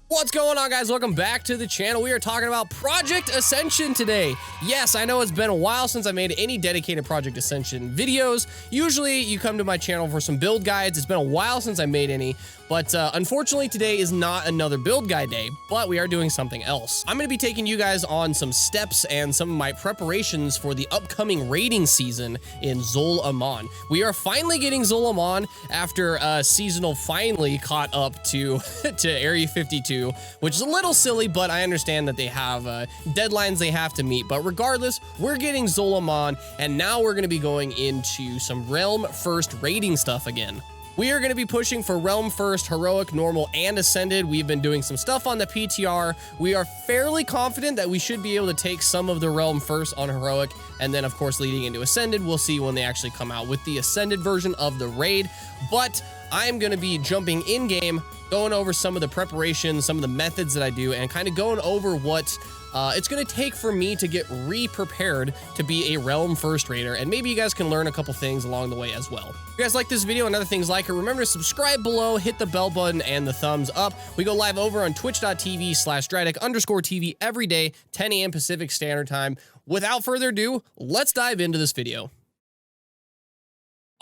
What's going on, guys? Welcome back to the channel. We are talking about Project Ascension today. Yes, I know it's been a while since I made any dedicated Project Ascension videos. Usually you come to my channel for some build guides. It's been a while since I made any, but unfortunately today is not another build guide day, but we are doing something else. I'm going to be taking you guys on some steps and some of my preparations for the upcoming raiding season in Zul'Aman. We are finally getting Zul'Aman after Seasonal finally caught up to Area 52. Which is a little silly, but I understand that they have deadlines they have to meet. But regardless, we're getting Zul'Aman, and now we're going to be going into some Realm First raiding stuff again. We are going to be pushing for Realm First, Heroic, Normal, and Ascended. We've been doing some stuff on the PTR. We are fairly confident that we should be able to take some of the Realm First on Heroic, and then, of course, leading into Ascended. We'll see when they actually come out with the Ascended version of the raid. But I'm going to be jumping in-game, going over some of the preparations, some of the methods that I do, and kind of going over what it's going to take for me to get re-prepared to be a Realm First Raider, and maybe you guys can learn a couple things along the way as well. If you guys like this video and other things like it, remember to subscribe below, hit the bell button, and the thumbs up. We go live over on twitch.tv/Drydeck_TV every day, 10 a.m. Pacific Standard Time. Without further ado, let's dive into this video.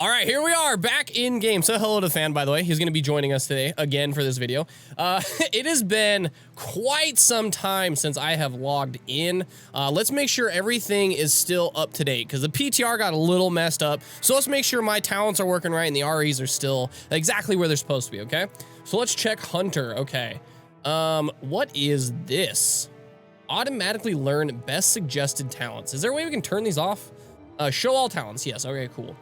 All right, here we are back in game. So hello to Fan, by the way. He's going to be joining us today again for this video. It has been quite some time since I have logged in. Let's make sure everything is still up to date because the PTR got a little messed up. So let's make sure my talents are working right and the REs are still exactly where they're supposed to be, okay? So let's check Hunter. Okay. What is this? Automatically learn best suggested talents. Is there a way we can turn these off? Show all talents. Yes. Okay, cool.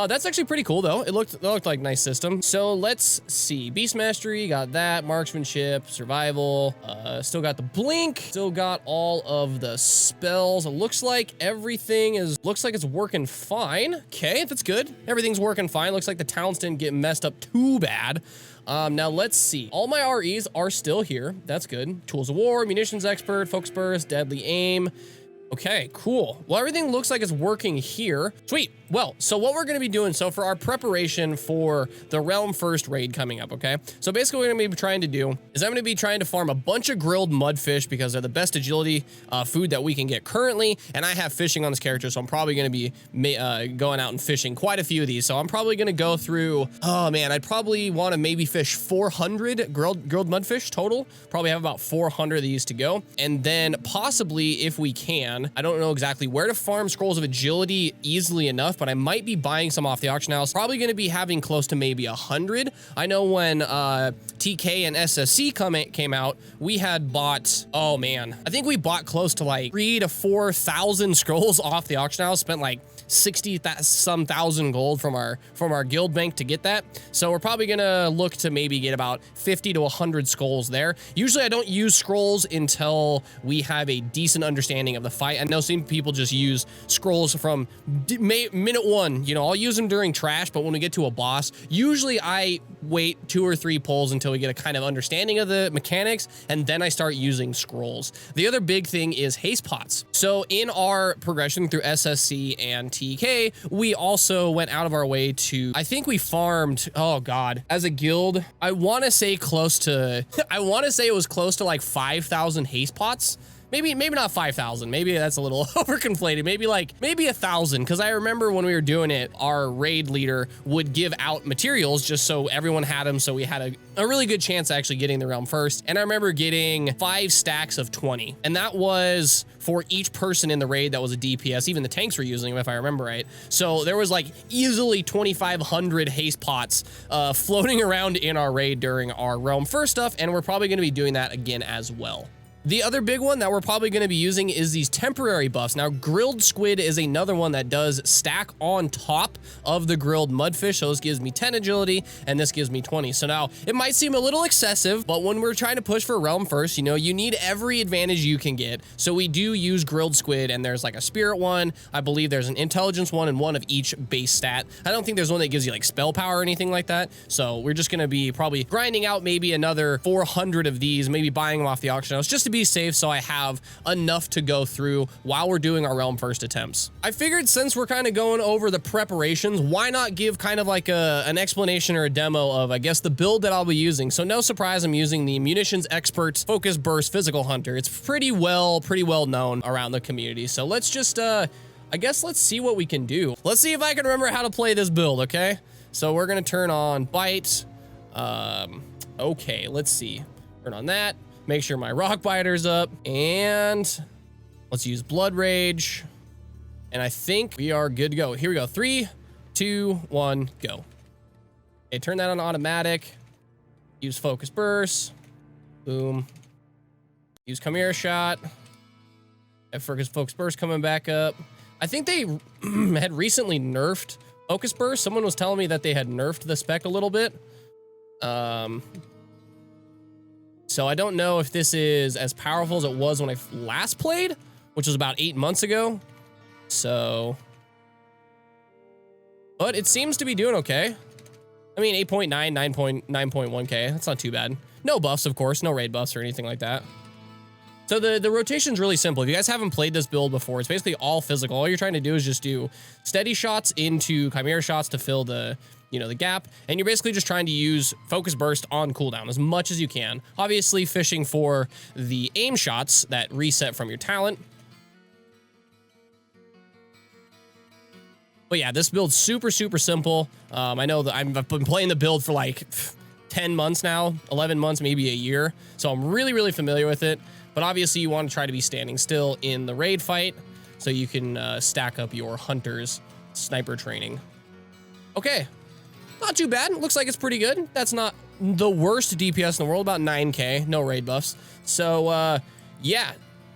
That's actually pretty cool, though. It looked like a nice system. So let's see. Beast Mastery, got that. Marksmanship, Survival. Still got the Blink. Still got all of the spells. It looks like everything looks like it's working fine. Okay, that's good. Everything's working fine. Looks like the talents didn't get messed up too bad. Now let's see. All my REs are still here. That's good. Tools of War, Munitions Expert, Focus Burst, Deadly Aim. Okay, cool. Well, everything looks like it's working here. Sweet. Well, so what we're going to be doing, so for our preparation for the Realm First raid coming up, okay? So basically what I'm going to be trying to do is I'm going to be trying to farm a bunch of grilled mudfish because they're the best agility food that we can get currently, and I have fishing on this character, so I'm probably going to be going out and fishing quite a few of these. So I'm probably going to go through, oh man, I'd probably want to maybe fish 400 grilled mudfish total. Probably have about 400 of these to go. And then possibly, if we can, I don't know exactly where to farm scrolls of agility easily enough, but I might be buying some off the auction house. Probably going to be having close to maybe 100. I know when TK and SSC came out, we had bought, oh man, I think we bought close to like 3,000 to 4,000 scrolls off the auction house, spent like 60-some thousand gold from our guild bank to get that. So we're probably gonna look to maybe get about 50 to 100 scrolls there. Usually I don't use scrolls until we have a decent understanding of the fight. I know some people just use scrolls from minute one. You know, I'll use them during trash, but when we get to a boss, usually I wait 2 or 3 pulls until we get a kind of understanding of the mechanics, and then I start using scrolls. The other big thing is haste pots. So in our progression through SSC and TK, we also went out of our way to, I think we farmed, oh God, as a guild, I want to say close to, I want to say it was close to like 5,000 haste pots. Maybe not 5,000. Maybe that's a little overconflated. Maybe 1,000. Because I remember when we were doing it, our raid leader would give out materials just so everyone had them. So we had a really good chance of actually getting the realm first. And I remember getting 5 stacks of 20. And that was for each person in the raid that was a DPS. Even the tanks were using them, if I remember right. So there was like easily 2,500 haste pots floating around in our raid during our realm first stuff. And we're probably going to be doing that again as well. The other big one that we're probably going to be using is these temporary buffs. Now, grilled squid is another one that does stack on top of the grilled mudfish. So this gives me 10 agility and this gives me 20. So now it might seem a little excessive, but when we're trying to push for realm first, you know, you need every advantage you can get. So we do use grilled squid, and there's like a spirit one. I believe there's an intelligence one and one of each base stat. I don't think there's one that gives you like spell power or anything like that. So we're just going to be probably grinding out maybe another 400 of these, maybe buying them off the auction house just to be safe so I have enough to go through while we're doing our realm first attempts. I figured since we're kind of going over the preparations, why not give kind of like an explanation or a demo of, I guess, the build that I'll be using. So no surprise, I'm using the Munitions Expert Focus Burst Physical Hunter. It's pretty well known around the community. So let's just, I guess let's see what we can do. Let's see if I can remember how to play this build, okay? So we're gonna turn on Bite. Okay, let's see. Turn on that. Make sure my Rock Biter's up. And let's use Blood Rage. And I think we are good to go. Here we go. 3, 2, 1, go. Okay, turn that on automatic. Use Focus Burst. Boom. Use Chimera Shot. Have Focus Burst coming back up. I think they had recently nerfed Focus Burst. Someone was telling me that they had nerfed the spec a little bit. So I don't know if this is as powerful as it was when I last played, which was about 8 months ago. So, but it seems to be doing okay. I mean, 8.9, 9.1K. That's not too bad. No buffs, of course. No raid buffs or anything like that. So the rotation's really simple. If you guys haven't played this build before, it's basically all physical. All you're trying to do is just do steady shots into Chimera shots to fill the, you know, the gap. And you're basically just trying to use Focus Burst on cooldown as much as you can. Obviously fishing for the aim shots that reset from your talent. But yeah, this build's super simple. I know that I've been playing the build for like 10 months now, 11 months, maybe a year. So I'm really familiar with it. But obviously you want to try to be standing still in the raid fight so you can stack up your hunter's sniper training. Okay, not too bad. Looks like it's pretty good. That's not the worst DPS in the world, about 9K, no raid buffs. So yeah,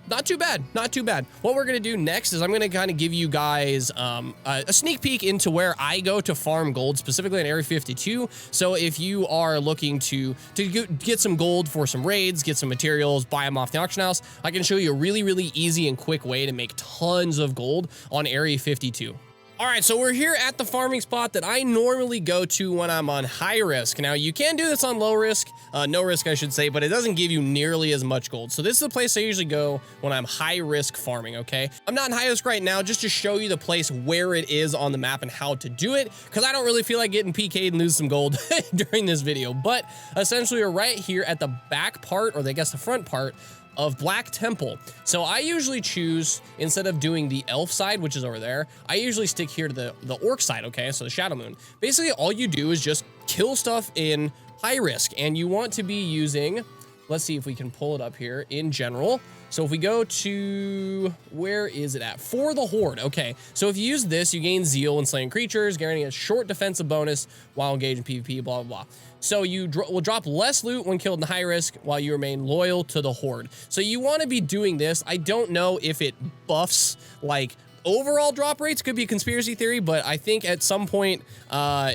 not too bad, not too bad. What we're gonna do next is I'm gonna kind of give you guys a sneak peek into where I go to farm gold, specifically in Area 52. So if you are looking to get some gold for some raids, get some materials, buy them off the auction house, I can show you a really easy and quick way to make tons of gold on Area 52. All right, so we're here at the farming spot that I normally go to when I'm on high risk. Now, you can do this on low risk, no risk, I should say, but it doesn't give you nearly as much gold. So this is the place I usually go when I'm high risk farming, okay? I'm not in high risk right now, just to show you the place where it is on the map and how to do it, because I don't really feel like getting PK'd and lose some gold during this video. But essentially, we're right here at the back part, or I guess the front part, of Black Temple. So I usually choose, instead of doing the elf side, which is over there, I usually stick here to the orc side, okay? So the Shadow Moon. Basically, all you do is just kill stuff in high risk, and you want to be using, let's see if we can pull it up here, in general. So if we go to, where is it at? For the Horde, okay. So if you use this, you gain Zeal when slaying creatures, guaranteeing a short defensive bonus while engaged in PvP, blah, blah, blah. So you will drop less loot when killed in high risk while you remain loyal to the Horde. So you want to be doing this. I don't know if it buffs like overall drop rates, could be a conspiracy theory, but I think at some point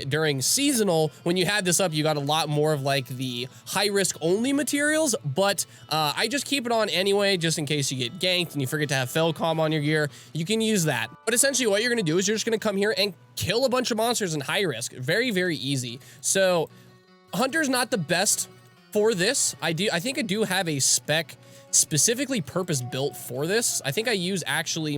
during seasonal, when you had this up, you got a lot more of like the high risk only materials, but I just keep it on anyway, just in case you get ganked and you forget to have Felcom on your gear, you can use that. But essentially what you're gonna do is you're just gonna come here and kill a bunch of monsters in high risk. Very easy. So Hunter's not the best for this. I think I do have a spec specifically purpose built for this. I think I use actually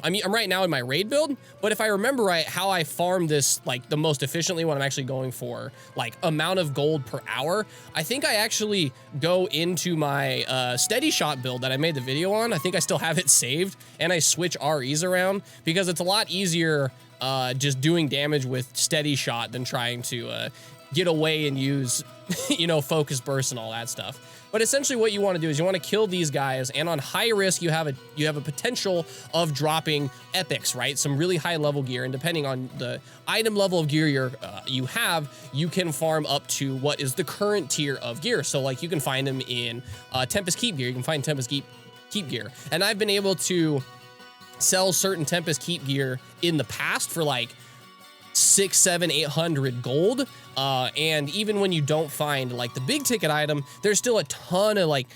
I'm right now in my raid build, but if I remember right, how I farm this like the most efficiently when I'm actually going for like amount of gold per hour, I think I actually go into my steady shot build that I made the video on. I think I still have it saved, and I switch REs around because it's a lot easier just doing damage with steady shot than trying to get away and use, you know, focus burst and all that stuff. But essentially what you want to do is you want to kill these guys, and on high risk you have a potential of dropping epics, right? Some really high level gear, and depending on the item level of gear you have, you can farm up to what is the current tier of gear. So like you can find them in Tempest Keep gear. You can find Tempest Keep gear, and I've been able to sell certain Tempest Keep gear in the past for like 600, 700, 800 gold. And even when you don't find like the big ticket item, there's still a ton of like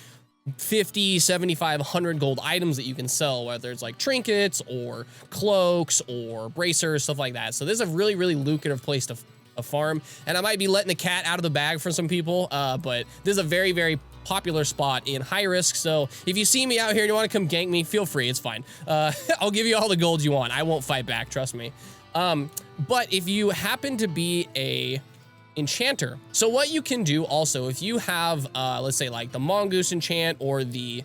50, 75, 100 gold items that you can sell, whether it's like trinkets or cloaks or bracers, stuff like that. So this is a really lucrative place to a farm, and I might be letting the cat out of the bag for some people, but this is a very, very popular spot in high risk. So if you see me out here and you want to come gank me, feel free. It's fine. I'll give you all the gold you want. I won't fight back. Trust me. But if you happen to be a enchanter, so what you can do also, if you have, let's say like the Mongoose enchant or the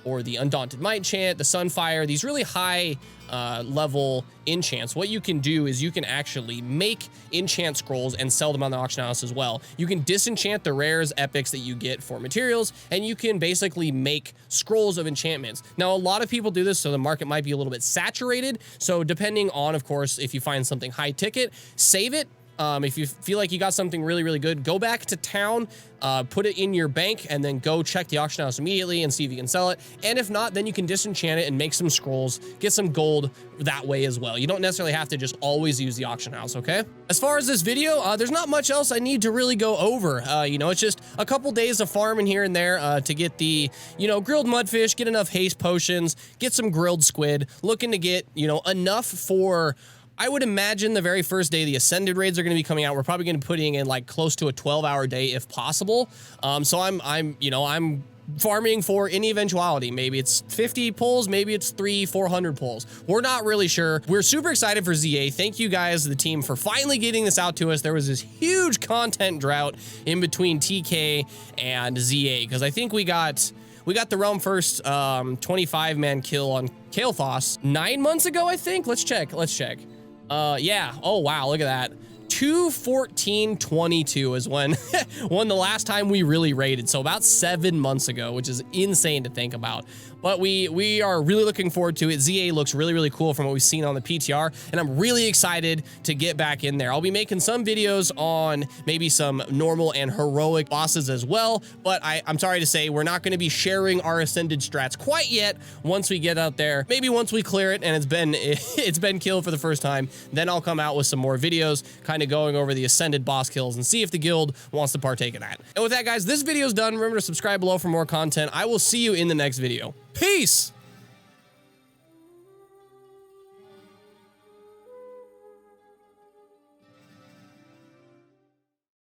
Undaunted Might enchant, the Sunfire, these really high level enchants, what you can do is you can actually make enchant scrolls and sell them on the auction house as well. You can disenchant the rares, epics that you get for materials, and you can basically make scrolls of enchantments. Now, a lot of people do this, so the market might be a little bit saturated. So depending on, of course, if you find something high ticket, save it. If you feel like you got something really, really good, go back to town, put it in your bank, and then go check the auction house immediately and see if you can sell it. And if not, then you can disenchant it and make some scrolls, get some gold that way as well. You don't necessarily have to just always use the auction house, okay? As far as this video, there's not much else I need to really go over. You know, it's just a couple days of farming here and there to get the, you know, grilled mudfish, get enough haste potions, get some grilled squid, looking to get, you know, enough for... I would imagine the very first day the Ascended raids are going to be coming out. We're probably going to be putting in like close to a 12-hour day if possible. So I'm farming for any eventuality. Maybe it's 50 pulls, maybe it's 300-400 pulls. We're not really sure. We're super excited for ZA. Thank you guys, the team, for finally getting this out to us. There was this huge content drought in between TK and ZA because I think we got the realm first 25-man kill on Kael'thas 9 months ago, I think. Let's check. Yeah. Oh, wow. Look at that. 2/14/22 is when the last time we really raided. So about 7 months ago, which is insane to think about. But we are really looking forward to it. ZA looks really, really cool from what we've seen on the PTR, and I'm really excited to get back in there. I'll be making some videos on maybe some normal and heroic bosses as well, but I'm sorry to say we're not going to be sharing our Ascended strats quite yet. Once we get out there, maybe once we clear it and it's been killed for the first time, then I'll come out with some more videos kind of going over the Ascended boss kills and see if the guild wants to partake in that. And with that, guys, this video's done. Remember to subscribe below for more content. I will see you in the next video. Peace!